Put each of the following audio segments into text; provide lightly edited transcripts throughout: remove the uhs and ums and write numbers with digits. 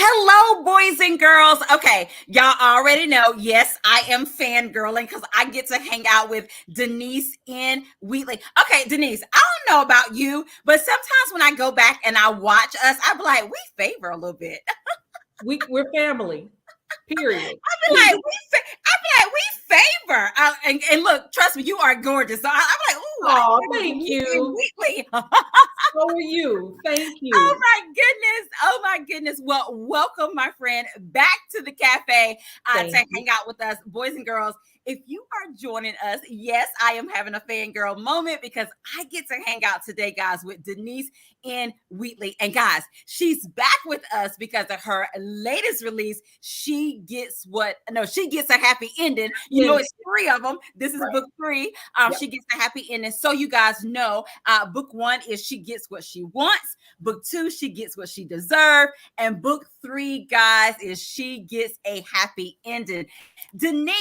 Hello, boys and girls. Okay, y'all already know, yes, I am fangirling because I get to hang out with Denise in Wheatley. Okay, Denise, I don't know about you, but sometimes when I go back and I watch us, I be like, we favor a little bit. We're family. Period. I be like, we favor. And look, trust me, you are gorgeous. So I'm like, ooh, Oh, I thank Denise in you. Wheatley. So are you. Thank you. Oh my goodness. Oh my goodness. Well, welcome, my friend, back to the cafe to hang out with us, boys and girls. If you are joining us, yes, I am having a fangirl moment because I get to hang out today, guys, with Denise in Wheatley. And guys, she's back with us because of her latest release. She gets a happy ending. You know, it's 3 of them. This is book 3. She gets a happy ending. So you guys know, book 1 is she gets what she wants. Book 2, she gets what she deserves. And book 3, guys, is she gets a happy ending. Denise,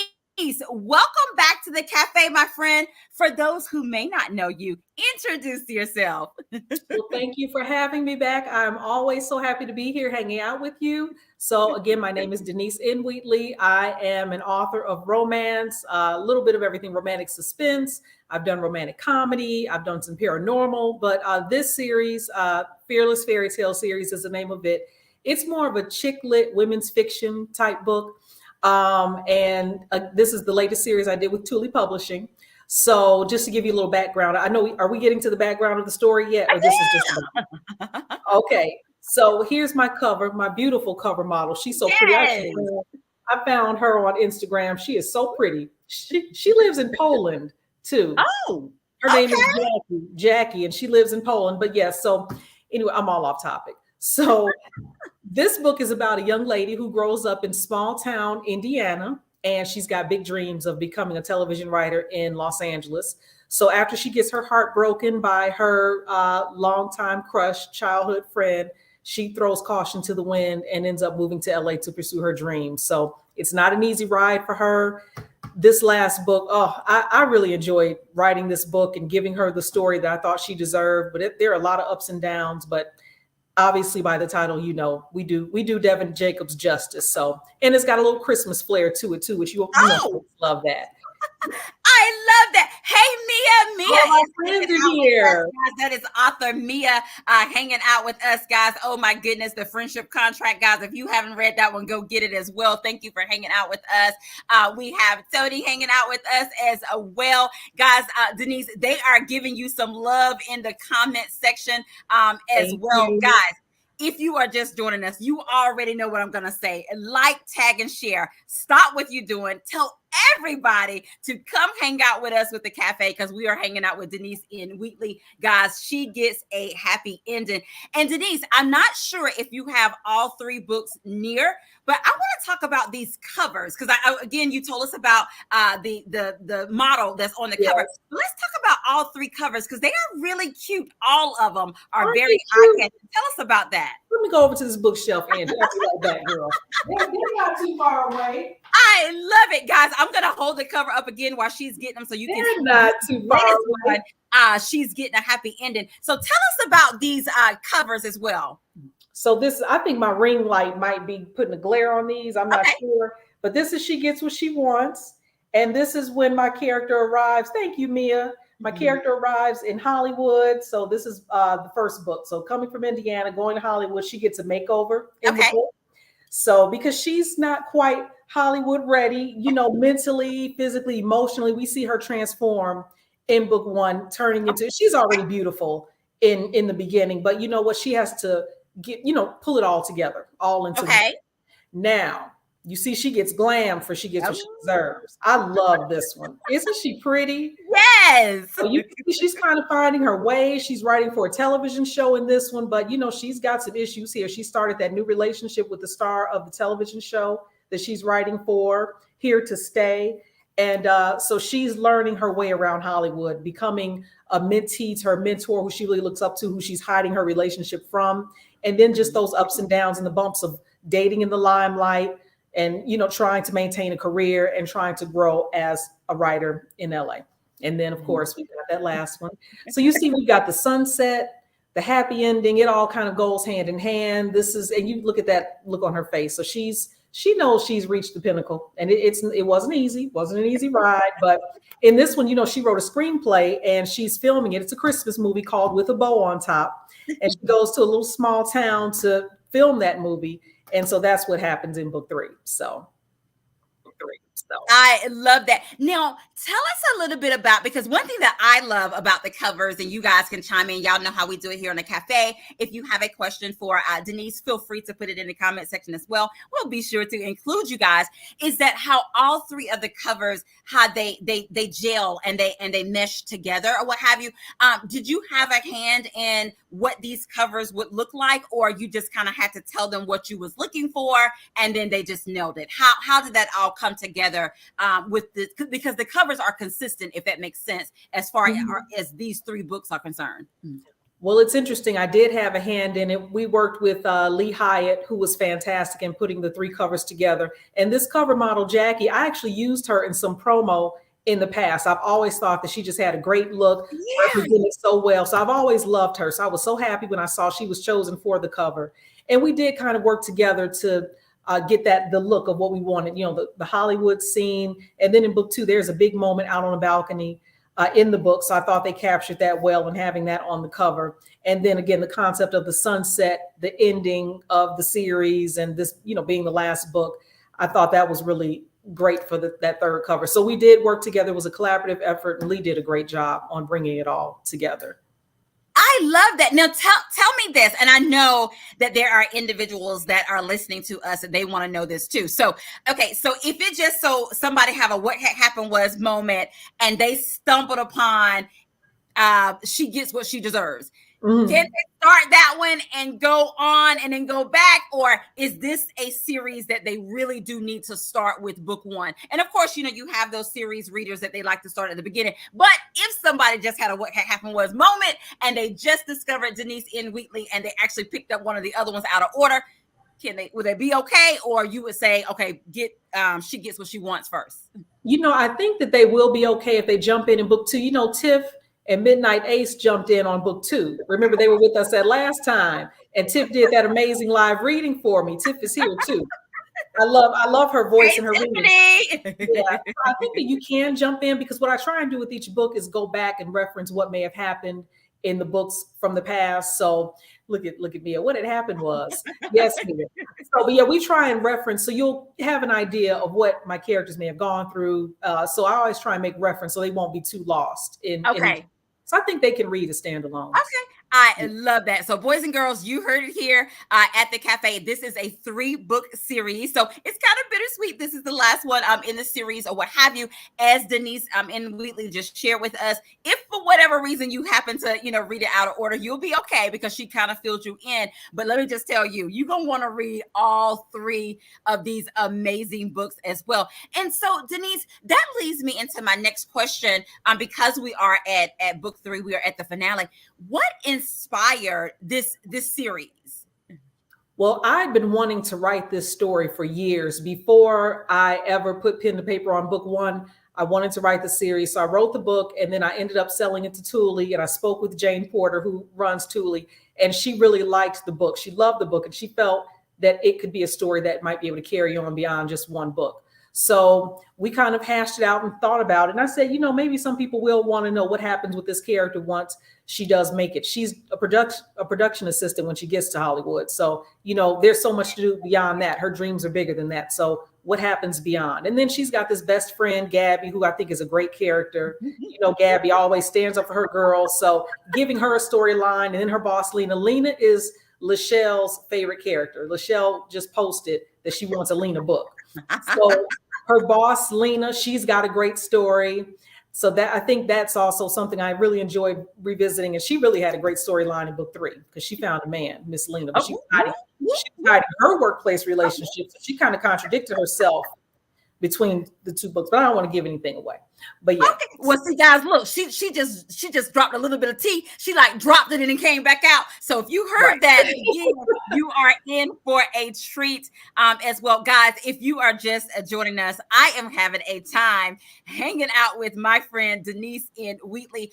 welcome back to the cafe, my friend. For those who may not know you, introduce yourself. Well, thank you for having me back. I'm always so happy to be here hanging out with you. So again, my name is Denise in Wheatley. I am an author of romance, a little bit of everything, romantic suspense. I've done romantic comedy. I've done some paranormal, but this series, Fearless Fairy Tale series is the name of it. It's more of a chick lit women's fiction type book. This is the latest series I did with Wheatley Publishing. So just to give you a little background, I know, are we getting to the background of the story yet? Or this is just okay. So here's my cover, my beautiful cover model. She's so pretty. I found her on Instagram. She is so pretty. She lives in Poland too. Oh, her name is Jackie, and she lives in Poland. But yes, so anyway, I'm all off topic. So this book is about a young lady who grows up in small town Indiana, and she's got big dreams of becoming a television writer in Los Angeles. So after she gets her heart broken by her longtime crush, childhood friend, she throws caution to the wind and ends up moving to LA to pursue her dreams. So it's not an easy ride for her. This last book, I really enjoyed writing this book and giving her the story that I thought she deserved. But there are a lot of ups and downs, but obviously by the title, you know, we do Devin Jacobs justice. So, and it's got a little Christmas flair to it too, which you love that. I love that. Hey, Mia. All my friends are here. That is author Mia hanging out with us, guys. Oh my goodness, the friendship contract, guys. If you haven't read that one, go get it as well. Thank you for hanging out with us. We have Tony hanging out with us as well, guys. Denise, they are giving you some love in the comment section as well, guys. If you are just joining us, you already know what I'm going to say. Like, tag, and share. Stop what you're doing. Tell everybody to come hang out with us with the cafe because we are hanging out with Denise in Wheatley. Guys, she gets a happy ending. And Denise, I'm not sure if you have all 3 books near, but I want to talk about these covers because again, you told us about the model that's on the cover. Let's talk about all 3 covers because they are really cute. All of them are very eye-catching. Tell us about that. Let me go over to this bookshelf, Angie. I'll be right back, girl. They're not too far away. I love it, guys. I'm gonna hold the cover up again while she's getting them, so you can. They're not too far away. She's getting a happy ending. So tell us about these covers as well. So this, I think my ring light might be putting a glare on these. I'm not sure, but this is she gets what she wants, and this is when my character arrives. Thank you, Mia. My character arrives in Hollywood. So this is the first book. So coming from Indiana, going to Hollywood, she gets a makeover in the book. So because she's not quite Hollywood ready, you know, mentally, physically, emotionally, we see her transform in book 1, turning into, she's already beautiful in the beginning, but you know what, she has to get, you know, pull it all together, all into now. You see, she gets glam for she gets what she deserves. I love this one. Isn't she pretty? Yes. So you see, she's kind of finding her way. She's writing for a television show in this one, but you know, she's got some issues here. She started that new relationship with the star of the television show that she's writing for, Here to Stay. And so she's learning her way around Hollywood, becoming a mentee to her mentor, who she really looks up to, who she's hiding her relationship from. And then just those ups and downs and the bumps of dating in the limelight, and, you know, trying to maintain a career and trying to grow as a writer in LA. And then, of course, we got that last one. So you see, we got the sunset, the happy ending, it all kind of goes hand in hand. And you look at that look on her face. So she knows she's reached the pinnacle, and it wasn't easy, wasn't an easy ride. But in this one, she wrote a screenplay and she's filming it. It's a Christmas movie called With a Bow on Top, and she goes to a little small town to film that movie, and so that's what happens in book three. So I love that. Now, tell us a little bit about, because one thing that I love about the covers, and you guys can chime in, y'all know how we do it here on the cafe. If you have a question for Denise, feel free to put it in the comment section as well. We'll be sure to include you guys. Is that how all three of the covers, how they gel and they mesh together or what have you? Did you have a hand in what these covers would look like, or you just kind of had to tell them what you was looking for and then they just nailed it? How did that all come together because the covers are consistent, if that makes sense, as far as these three books are concerned? Well, it's interesting. I did have a hand in it. We worked with Lee Hyatt, who was fantastic in putting the three covers together. And this cover model, Jackie, I actually used her in some promo in the past. I've always thought that she just had a great look, represented so well. So I've always loved her. So I was so happy when I saw she was chosen for the cover. And we did kind of work together to get the look of what we wanted, the Hollywood scene. And then in book two, there's a big moment out on a balcony in the book. So I thought they captured that well and having that on the cover. And then again, the concept of the sunset, the ending of the series, and this, being the last book, I thought that was really great for that third cover. So we did work together. It was a collaborative effort, and Lee did a great job on bringing it all together. I love that. Now tell me this, and I know that there are individuals that are listening to us and they want to know this too. So, okay, so if it just somebody have a what happened was moment and they stumbled upon she gets what she deserves. Can they start that one and go on and then go back? Or is this a series that they really do need to start with book one? And of course, you have those series readers that they like to start at the beginning. But if somebody just had a what happened was moment and they just discovered Denise in Wheatley and they actually picked up one of the other ones out of order, would they be okay? Or you would say, okay, she gets what she wants first? I think that they will be okay if they jump in book two. Tiff and Midnight Ace jumped in on book two. Remember, they were with us that last time, and Tiff did that amazing live reading for me. Tiff is here too. I love her voice and her reading. Yeah, I think that you can jump in, because what I try and do with each book is go back and reference what may have happened in the books from the past. So look at Mia. What had happened was, yes, Mia. So, but yeah, we try and reference, so you'll have an idea of what my characters may have gone through. So I always try and make reference so they won't be too lost so I think they can read a standalone. Okay. I love that. So boys and girls, you heard it here at the cafe. This is a 3-book series. So it's kind of bittersweet. This is the last one in the series or what have you. As Denise in Wheatley just shared with us, if for whatever reason you happen to, read it out of order, you'll be okay because she kind of filled you in. But let me just tell you, you're going to want to read all 3 of these amazing books as well. And so Denise, that leads me into my next question. Because we are at book 3, we are at the finale. What inspired this series? Well, I've been wanting to write this story for years. Before I ever put pen to paper on book 1, I wanted to write the series. So I wrote the book, and then I ended up selling it to Thule, and I spoke with Jane Porter, who runs Thule, and she really liked the book. She loved the book, and she felt that it could be a story that might be able to carry on beyond just one book. So we kind of hashed it out and thought about it. And I said, maybe some people will want to know what happens with this character once she does make it. She's a production assistant when she gets to Hollywood. So, there's so much to do beyond that. Her dreams are bigger than that. So what happens beyond? And then she's got this best friend, Gabby, who I think is a great character. Gabby always stands up for her girls. So giving her a storyline, and then her boss, Lena. Lena is Lachelle's favorite character. Lachelle just posted that she wants a Lena book. So her boss, Lena, she's got a great story. So that, I think that's also something I really enjoyed revisiting. And she really had a great storyline in book 3 because she found a man, Miss Lena, but she hiding her workplace relationship. So she kind of contradicted herself between the two books, but I don't want to give anything away. But yeah. Okay. Well, see, guys, look, she just dropped a little bit of tea. She like dropped it and it came back out. So if you heard that again, you are in for a treat as well, guys. If you are just joining us, I am having a time hanging out with my friend Denise in Wheatley.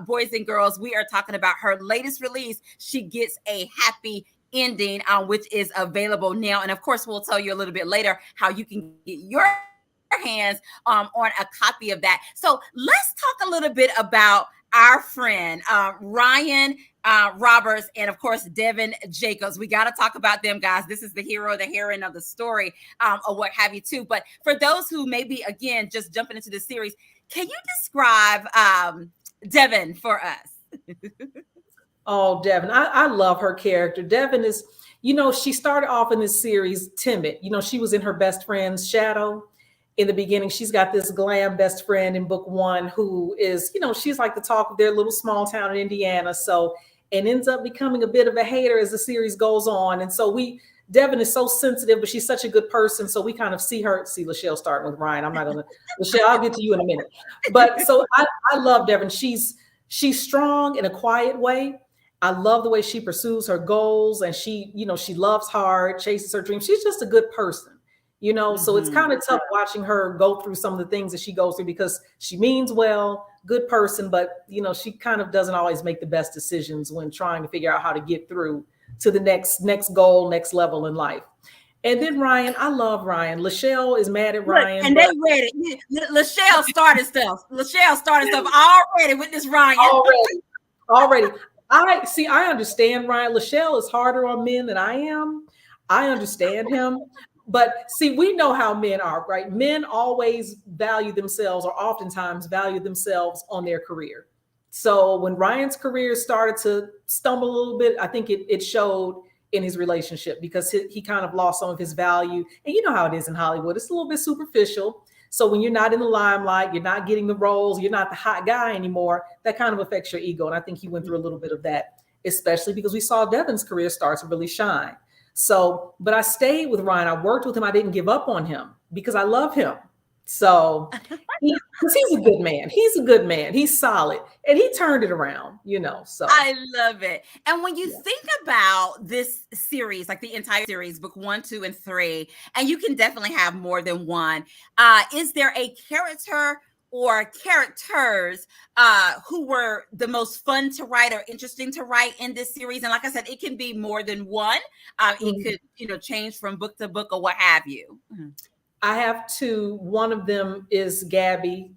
Boys and girls, we are talking about her latest release. She Gets a Happy Ending, which is available now, and of course, we'll tell you a little bit later how you can get your hands on a copy of that. So let's talk a little bit about our friend Ryan Roberts and of course Devin Jacobs. We got to talk about them, guys. This is the hero, the heroine of the story, or what have you too. But for those who may be again just jumping into the series, can you describe Devin for us? Oh, Devin, I love her character. Devin is, she started off in this series timid. She was in her best friend's shadow. In the beginning, she's got this glam best friend in book 1 who is, she's like the talk of their little small town in Indiana. So, and ends up becoming a bit of a hater as the series goes on. And so Devin is so sensitive, but she's such a good person. So we kind of see Lachelle starting with Ryan. I'm not going to, Lachelle, I'll get to you in a minute. But so I love Devin. She's strong in a quiet way. I love the way she pursues her goals and she loves hard, chases her dreams. She's just a good person. So it's kind of tough watching her go through some of the things that she goes through because she means well, good person, but she kind of doesn't always make the best decisions when trying to figure out how to get through to the next goal, next level in life. And then Ryan, I love Ryan. Lachelle is mad at Ryan. And they read it. Lachelle started stuff. Already with this Ryan. Already. I understand Ryan. Lachelle is harder on men than I am. I understand him. But see, we know how men are, right? Men always value themselves or oftentimes value themselves on their career. So when Ryan's career started to stumble a little bit, I think it showed in his relationship because he kind of lost some of his value. And you know how it is in Hollywood. It's a little bit superficial. So when you're not in the limelight, you're not getting the roles, you're not the hot guy anymore, that kind of affects your ego. And I think he went through a little bit of that, especially because we saw Devin's career start to really shine. So, but I stayed with Ryan. I worked with him. I didn't give up on him because I love him. So because he's a good man. He's a good man. He's solid. And he turned it around, so. I love it. And when you think about this series, like the entire series, book 1, 2, and 3, and you can definitely have more than one, is there a character or characters who were the most fun to write or interesting to write in this series? And like I said, it can be more than one. It could, change from book to book or what have you. I have 2. One of them is Gabby,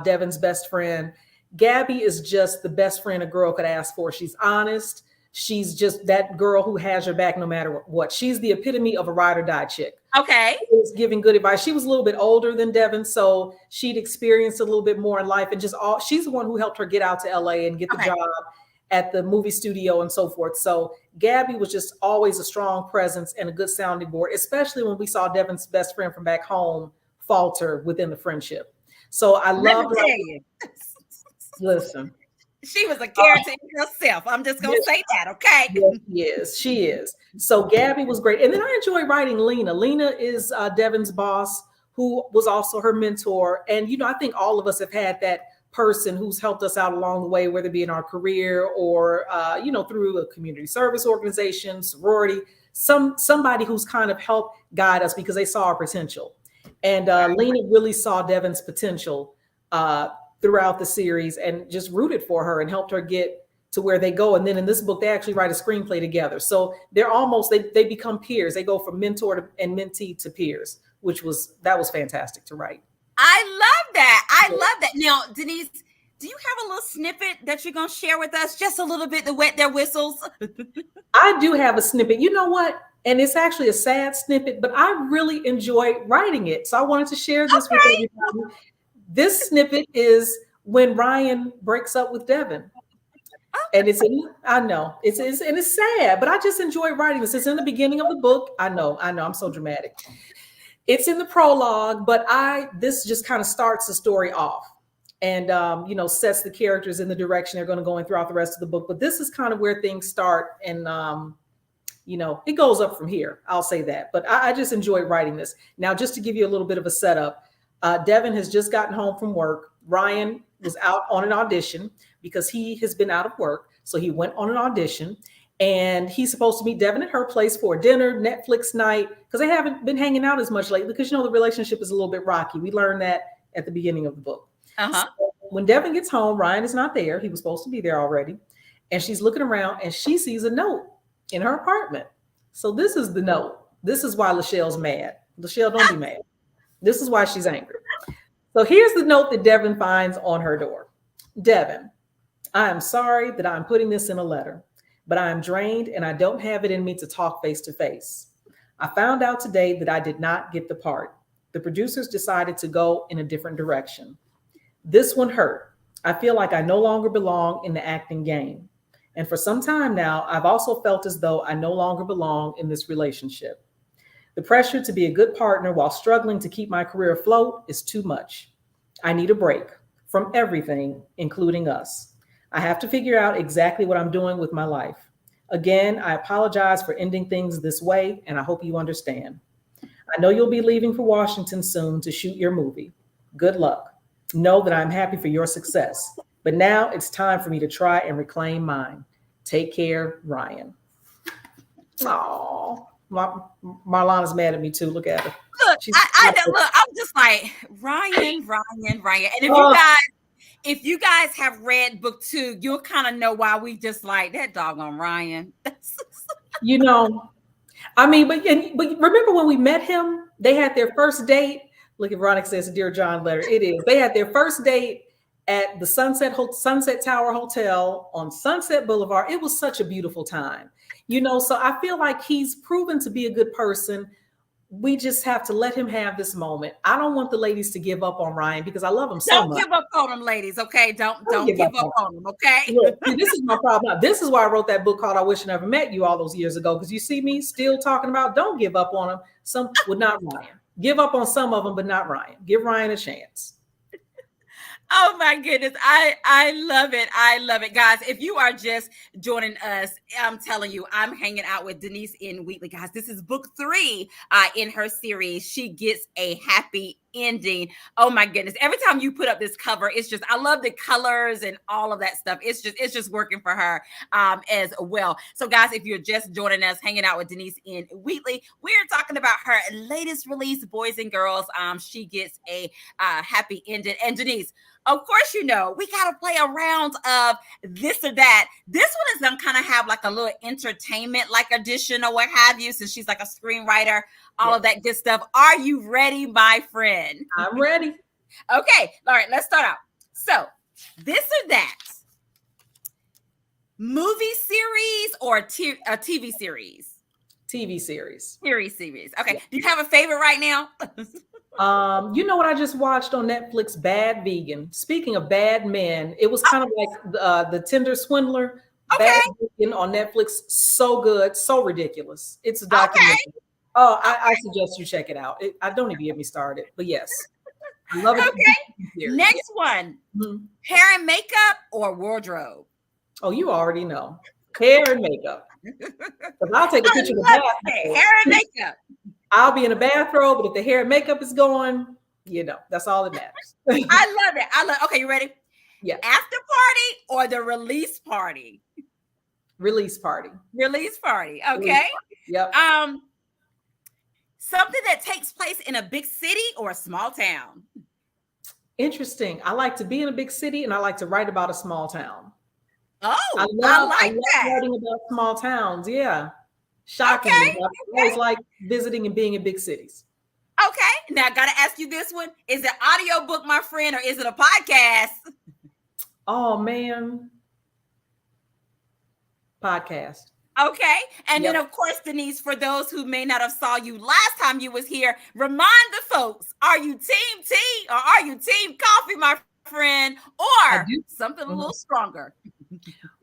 Devin's best friend. Gabby is just the best friend a girl could ask for. She's honest. She's just that girl who has your back no matter what. She's the epitome of a ride or die chick. Okay. She's giving good advice. She was a little bit older than Devin, so she'd experienced a little bit more in life. And she's the one who helped her get out to LA and get the job at the movie studio and so forth. So Gabby was just always a strong presence and a good sounding board, especially when we saw Devin's best friend from back home falter within the friendship. So I love her. Listen. She was a character in herself. I'm just going to say that, okay? Yes, she is. So Gabby was great. And then I enjoy writing Lena. Lena is Devin's boss, who was also her mentor. And, I think all of us have had that person who's helped us out along the way, whether it be in our career or, through a community service organization, sorority, somebody who's kind of helped guide us because they saw our potential. And Lena really saw Devin's potential throughout the series and just rooted for her and helped her get to where they go. And then in this book, they actually write a screenplay together. So they're they become peers. They go from mentor and mentee to peers, that was fantastic to write. I love that. I love that. Now, Denise, do you have a little snippet that you're going to share with us? Just a little bit to wet their whistles. I do have a snippet. You know what? And it's actually a sad snippet, but I really enjoyed writing it. So I wanted to share this with everybody. This snippet is when Ryan breaks up with Devin. And I know it's sad, but I just enjoy writing this. It's in the beginning of the book. I know, I'm so dramatic. It's in the prologue, but this just kind of starts the story off and, sets the characters in the direction they're going to go in throughout the rest of the book. But this is kind of where things start. And, it goes up from here. I'll say that. But I just enjoyed writing this. Now, just to give you a little bit of a setup, Devin has just gotten home from work. Ryan was out on an audition because he has been out of work. So he went on an audition, and he's supposed to meet Devin at her place for a dinner, Netflix night, because they haven't been hanging out as much lately because, the relationship is a little bit rocky. We learned that at the beginning of the book. So when Devin gets home, Ryan is not there. He was supposed to be there already. And she's looking around and she sees a note in her apartment. So this is the note. This is why Lachelle's mad. Lachelle, don't be mad. This is why she's angry. So here's the note that Devin finds on her door. Devin, I am sorry that I'm putting this in a letter, but I am drained and I don't have it in me to talk face to face. I found out today that I did not get the part. The producers decided to go in a different direction. This one hurt. I feel like I no longer belong in the acting game. And for some time now, I've also felt as though I no longer belong in this relationship. The pressure to be a good partner while struggling to keep my career afloat is too much. I need a break from everything, including us. I have to figure out exactly what I'm doing with my life. Again, I apologize for ending things this way, and I hope you understand. I know you'll be leaving for Washington soon to shoot your movie. Good luck. Know that I'm happy for your success. But now it's time for me to try and reclaim mine. Take care, Ryan. Oh, Marlana's mad at me too. Look at her. Look, I'm just like Ryan. And if you guys have read book 2, you'll kind of know why we just like that doggone Ryan. I mean, but remember when we met him, they had their first date. Look at Veronica says, Dear John letter. It is. They had their first date at the Sunset Tower Hotel on Sunset Boulevard. It was such a beautiful time, so I feel like he's proven to be a good person. We just have to let him have this moment. I don't want the ladies to give up on Ryan because I love him so much. Don't give up on him, ladies, okay? Don't give up on him, okay? Look, this is my problem. This is why I wrote that book called I Wish I Never Met You all those years ago, because you see me still talking about don't give up on him. Not Ryan. Give up on some of them, but not Ryan. Give Ryan a chance. Oh my goodness. I love it. I love it. Guys, if you are just joining us, I'm telling you, I'm hanging out with Denise in Wheatley. Guys, this is book 3 in her series. She gets a happy ending. Oh my goodness. Every time you put up this cover, it's just, I love the colors and all of that stuff. It's just working for her as well. So guys, if you're just joining us, hanging out with Denise in Wheatley, we're talking about her latest release, Boys and Girls. She gets a happy ending. And Denise, of course, we got to play a round of this or that. This one is going to kind of have like a little entertainment like edition or what have you, since she's like a screenwriter, all of that good stuff. Are you ready, my friend? I'm ready. Okay. All right. Let's start out. So this or that, movie series or a TV series? TV series. Series. Okay. Do you have a favorite right now? You know what I just watched on Netflix? Bad Vegan. Speaking of bad men, it was kind of like the Tinder Swindler. Okay. Bad Vegan on Netflix. So good, so ridiculous. It's a documentary. Okay. Oh, I suggest you check it out. Don't even get me started, but yes, I love it. Okay. Next one: hair and makeup or wardrobe? Oh, you already know. Hair and makeup. I'll take a picture of the bathrobe. Hair and makeup. I'll be in a bathrobe, but if the hair and makeup is going, that's all that matters. I love it. Okay, you ready? Yeah. After party or the release party? Release party. Okay. Release party. Yep. Something that takes place in a big city or a small town? Interesting. I like to be in a big city and I like to write about a small town. Oh, I love writing about small towns. Yeah. Shocking. Okay. I always like visiting and being in big cities. Okay. Now I got to ask you this one. Is it audio book, my friend, or is it a podcast? Oh, man. Podcast. Okay. And then, of course, Denise, for those who may not have saw you last time you was here, remind the folks, are you team tea or are you team coffee, my friend, or something a little stronger?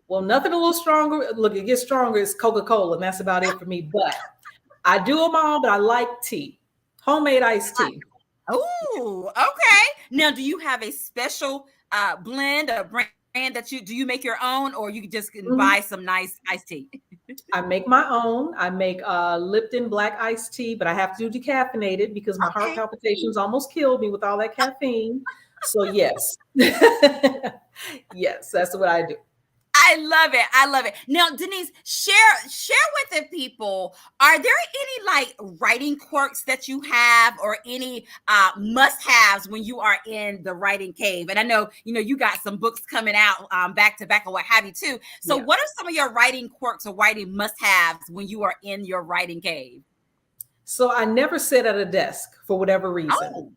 Well, nothing a little stronger. Look, it gets stronger. It's Coca-Cola, and that's about it for me. But I do them all, but I like tea. Homemade iced tea. Oh, okay. Now, do you have a special blend or brand that do you make your own, or you just can buy some nice iced tea? I make my own. I make Lipton black iced tea, but I have to do decaffeinated because my heart Okay. palpitations almost killed me with all that caffeine. So yes, yes, that's what I do. I love it. I love it. Now, Denise, share with the people. Are there any like writing quirks that you have, or any must-haves when you are in the writing cave? And I know you got some books coming out back to back or what have you too. So, Yeah. what are some of your writing quirks or writing must-haves when you are in your writing cave? So I never sit at a desk for whatever reason. Oh,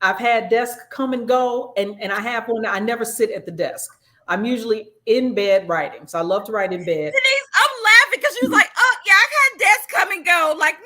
I've had desks come and go, and I have one. I never sit at the desk. I'm usually in bed writing. So I love to write in bed. Denise, I'm laughing because she was like, "Oh yeah, I've had desks come and go. Like,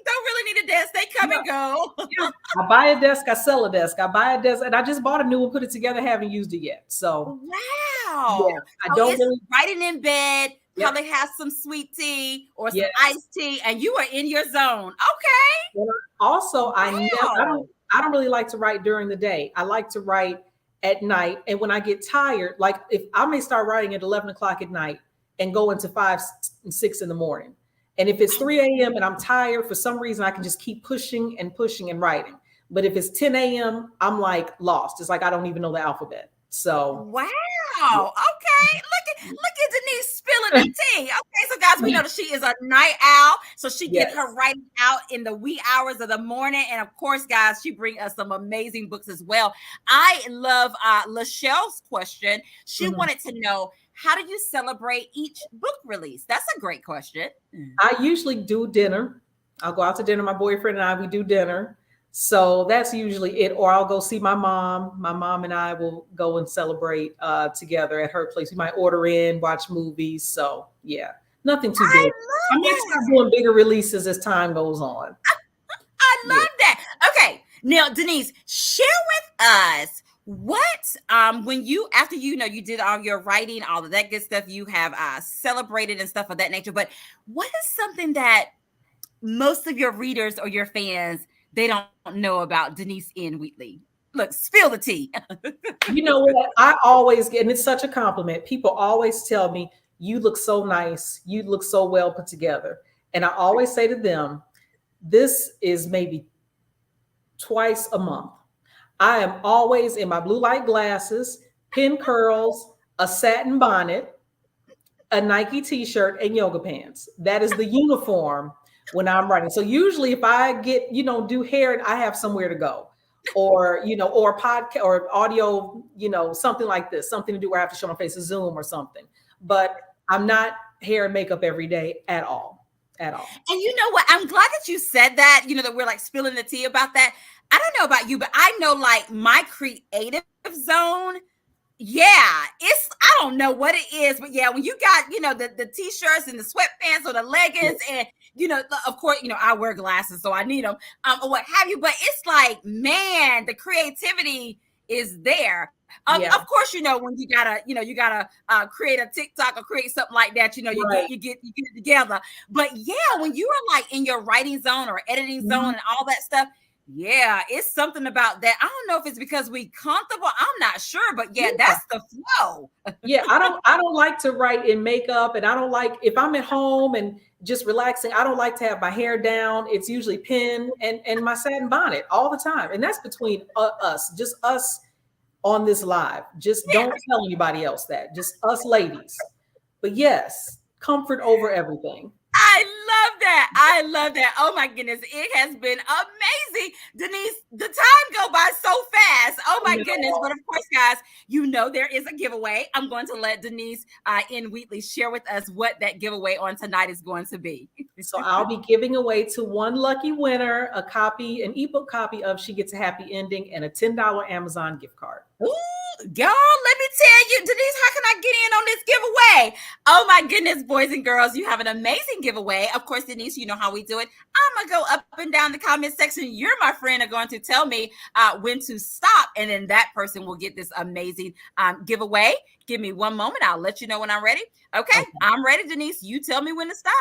don't really need a desk. They come Yeah, and go." yeah. I buy a desk, I sell a desk. I buy a desk, and I just bought a new one, put it together, haven't used it yet. So yeah, Wow. I So don't it's really. writing in bed, Yep. probably have some sweet tea or some Yes. iced tea, and you are in your zone. Okay. And also, Wow. I don't really like to write during the day. I like to write at night. And when I get tired, like if I may start writing at 11 o'clock at night and go into 5 and 6 in the morning. And if it's 3 a.m. and I'm tired, for some reason, I can just keep pushing and writing. But if it's 10 a.m., I'm like lost. It's like I don't even know the alphabet. So Wow. yeah. Okay. Look at Denise spilling the tea. Okay, so guys, we know that she is a night owl. So she get her Yes. writing out in the wee hours of the morning. And of course, guys, she bring us some amazing books as well. I love Lachelle's question. She Mhm. wanted to know, how do you celebrate each book release? That's a great question. I usually do dinner. I'll go out to dinner. My boyfriend and I, we do dinner. So that's usually it. Or I'll go see my mom. My mom and I will go and celebrate together at her place. We might order in, watch movies. So yeah, nothing too I big. I love might start that. doing bigger releases as time goes on. I Yeah. love that. Okay. Now, Denise, share with us what when you, after you did all your writing, all of that good stuff, you have celebrated and stuff of that nature. But what is something that most of your readers or your fans, they don't know about Denise N. Wheatley? Look, spill the tea. You know what? I always get, and it's such a compliment. People always tell me, you look so nice. You look so well put together. And I always say to them, this is maybe twice a month. I am always in my blue light glasses, pin curls, a satin bonnet, a Nike t-shirt, and yoga pants. That is the uniform when I'm writing. So usually if I get, do hair, and I have somewhere to go, or, or podcast or audio, something like this, something to do where I have to show my face, a Zoom or something. But I'm not hair and makeup every day at all. At all. And you know what? I'm glad that you said that, that we're like spilling the tea about that. I don't know about you, but I know like my creative zone. Yeah, I don't know what it is, but yeah, when you got, the t-shirts and the sweatpants or the leggings, and, of course, I wear glasses, so I need them, or what have you, but it's like, man, the creativity is there. Yeah. Of course, when you gotta create a TikTok or create something like that, you Right. get it together. But yeah, when you are like in your writing zone or editing zone and all that stuff, yeah, it's something about that. I don't know if it's because we comfortable. I'm not sure, but yeah, Yeah. that's the flow. Yeah, I don't like to write in makeup, and I don't like, if I'm at home and just relaxing, I don't like to have my hair down. It's usually pin and my satin bonnet all the time. And that's between us, just us on this live. Just Yeah. don't tell anybody else that. Just us ladies. But yes, comfort over everything. I love that. I love that. Oh my goodness. It has been amazing. Denise, the time go by so fast. Oh my goodness. But of course, guys, there is a giveaway. I'm going to let Denise N. Wheatley share with us what that giveaway on tonight is going to be. So I'll be giving away to one lucky winner an ebook copy of She Gets a Happy Ending, and a $10 Amazon gift card. Ooh, y'all, let me tell you, Denise, how can I get in on this giveaway? Oh my goodness, boys and girls, you have an amazing giveaway. Of course, Denise, you know how we do it. I'm gonna go up and down the comment section. You're my friend, are going to tell me when to stop, and then that person will get this amazing giveaway. Give me one moment. I'll let you know when I'm ready. Okay. I'm ready, Denise. You tell me when to stop.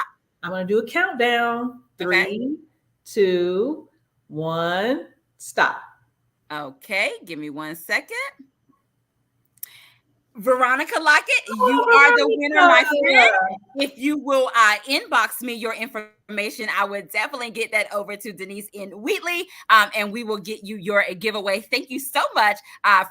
I'm going to do a countdown. Okay. 3, 2, 1, stop. Okay, give me 1 second. Veronica Lockett, you are the Oh, winner, my Veronica. friend. If you will inbox me your information, I would definitely get that over to Denise in Wheatley, and we will get you your giveaway. Thank you so much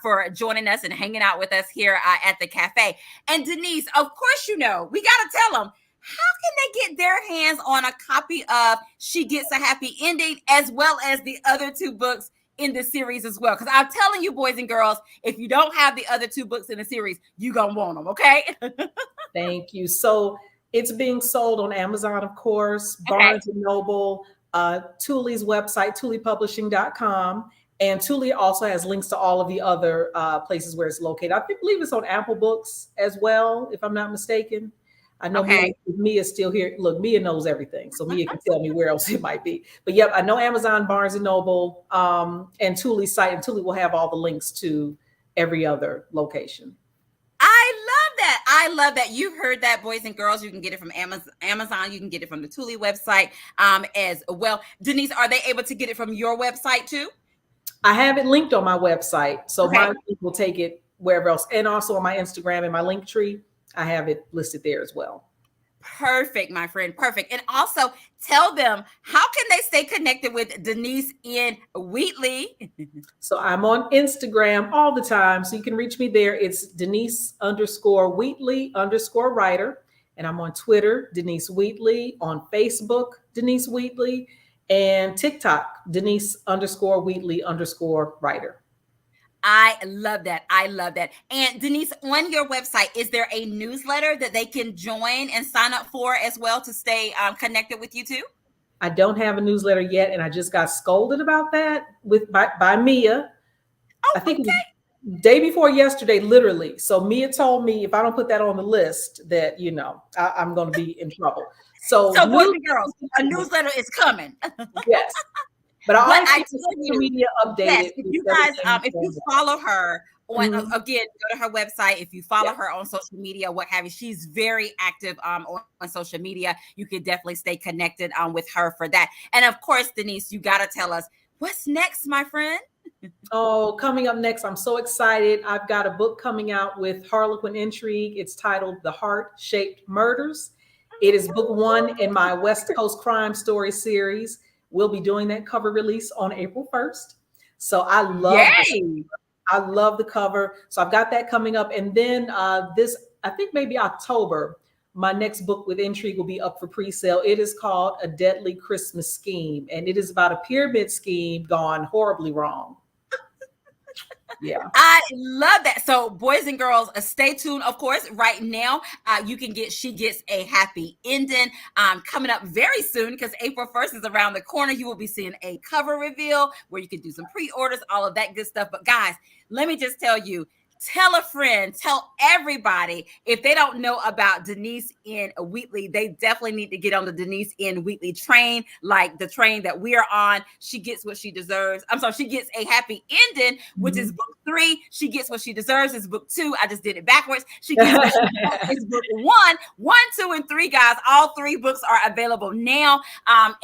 for joining us and hanging out with us here at the cafe. And Denise, of course, we got to tell them, how can they get their hands on a copy of She Gets a Happy Ending, as well as the other two books in the series as well? Because I'm telling you, boys and girls, if you don't have the other two books in the series, you're going to want them, okay? Thank you. So it's being sold on Amazon, of course, Barnes and Noble, Thule's website, thulepublishing.com. And Thule also has links to all of the other places where it's located. I believe it's on Apple Books as well, if I'm not mistaken. I know Mia's still here. Look, Mia knows everything, so Mia can tell me where else it might be. But yep, I know Amazon, Barnes and Noble, and Thule's site, and Thule will have all the links to every other location. I love that. You heard that, boys and girls. You can get it from Amazon. You can get it from the Thule website as well. Denise, are they able to get it from your website too? I have it linked on my website, so my link will take it wherever else, and also on my Instagram and my link tree. I have it listed there as well. Perfect, my friend. Perfect. And also tell them, how can they stay connected with Denise in Wheatley? So I'm on Instagram all the time. So you can reach me there. It's Denise_Wheatley_writer. And I'm on Twitter, Denise Wheatley, on Facebook, Denise Wheatley, and TikTok, Denise_Wheatley_writer. I love that. I love that. And Denise, on your website, is there a newsletter that they can join and sign up for as well to stay connected with you too? I don't have a newsletter yet, and I just got scolded about that by Mia. Oh, I think it was day before yesterday, literally. So Mia told me if I don't put that on the list, that I'm going to be in trouble. So boys and girls, a newsletter is coming. Yes. But I keep social media updated. Yes, if you guys, if you follow her on, again, go to her website. If you follow her on social media, what have you, she's very active on social media. You can definitely stay connected with her for that. And of course, Denise, you got to tell us what's next, my friend. Oh, coming up next, I'm so excited. I've got a book coming out with Harlequin Intrigue. It's titled The Heart-Shaped Murders. It is book 1 in my West Coast Crime Story series. We'll be doing that cover release on April 1st. So I love the cover. So I've got that coming up. And then I think maybe October, my next book with Intrigue will be up for pre-sale. It is called A Deadly Christmas Scheme. And it is about a pyramid scheme gone horribly wrong. Yeah, I love that. So boys and girls, stay tuned. Of course, right now you can get She Gets a Happy Ending coming up very soon, because April 1st is around the corner. You will be seeing a cover reveal where you can do some pre-orders, all of that good stuff. But guys, let me just tell you, tell a friend, tell everybody. If they don't know about Denise in Wheatley, they definitely need to get on the Denise in Wheatley train, like the train that we are on. She Gets What She Deserves. I'm sorry, She Gets a Happy Ending, which is book 3. She Gets What She Deserves is book 2. I just did it backwards. She Gets What She Deserves is book 1. 1, 2, and 3, guys. All 3 books are available now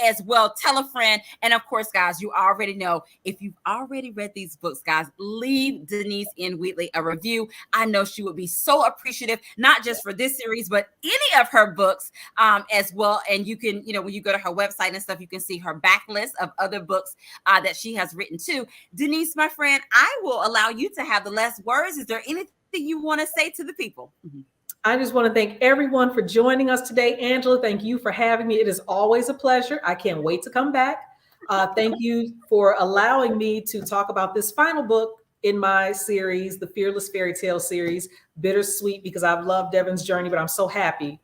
as well. Tell a friend. And of course, guys, you already know, if you've already read these books, guys, leave Denise in Wheatley a review. I know she would be so appreciative, not just for this series, but any of her books as well. And you can, when you go to her website and stuff, you can see her backlist of other books that she has written too. Denise, my friend, I will allow you to have the last words. Is there anything you want to say to the people? I just want to thank everyone for joining us today. Angela, thank you for having me. It is always a pleasure. I can't wait to come back. Thank you for allowing me to talk about this final book in my series, the Fearless Fairy Tale series. Bittersweet, because I've loved Devin's journey, but I'm so happy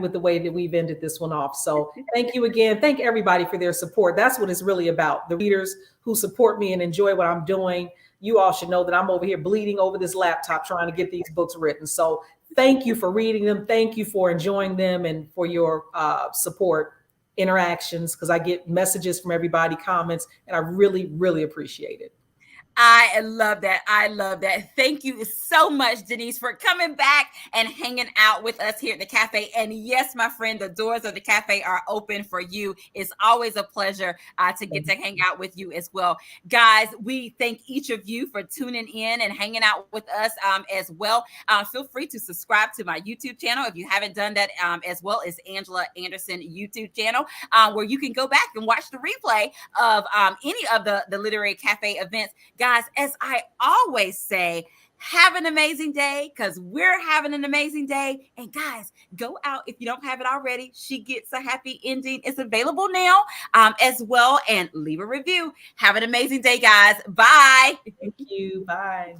with the way that we've ended this one off. So thank you again. Thank everybody for their support. That's what it's really about. The readers who support me and enjoy what I'm doing. You all should know that I'm over here bleeding over this laptop trying to get these books written. So thank you for reading them. Thank you for enjoying them and for your support interactions, because I get messages from everybody, comments, and I really, really appreciate it. I love that. I love that. Thank you so much, Denise, for coming back and hanging out with us here at the cafe. And yes, my friend, the doors of the cafe are open for you. It's always a pleasure to get to hang out with you as well. Guys, we thank each of you for tuning in and hanging out with us as well. Feel free to subscribe to my YouTube channel if you haven't done that, as well as Angela Anderson YouTube channel, where you can go back and watch the replay of any of the Literary Cafe events. Guys, as I always say, have an amazing day, because we're having an amazing day. And guys, go out if you don't have it already. She Gets a Happy Ending. It's available now as well. And leave a review. Have an amazing day, guys. Bye. Thank you. Bye.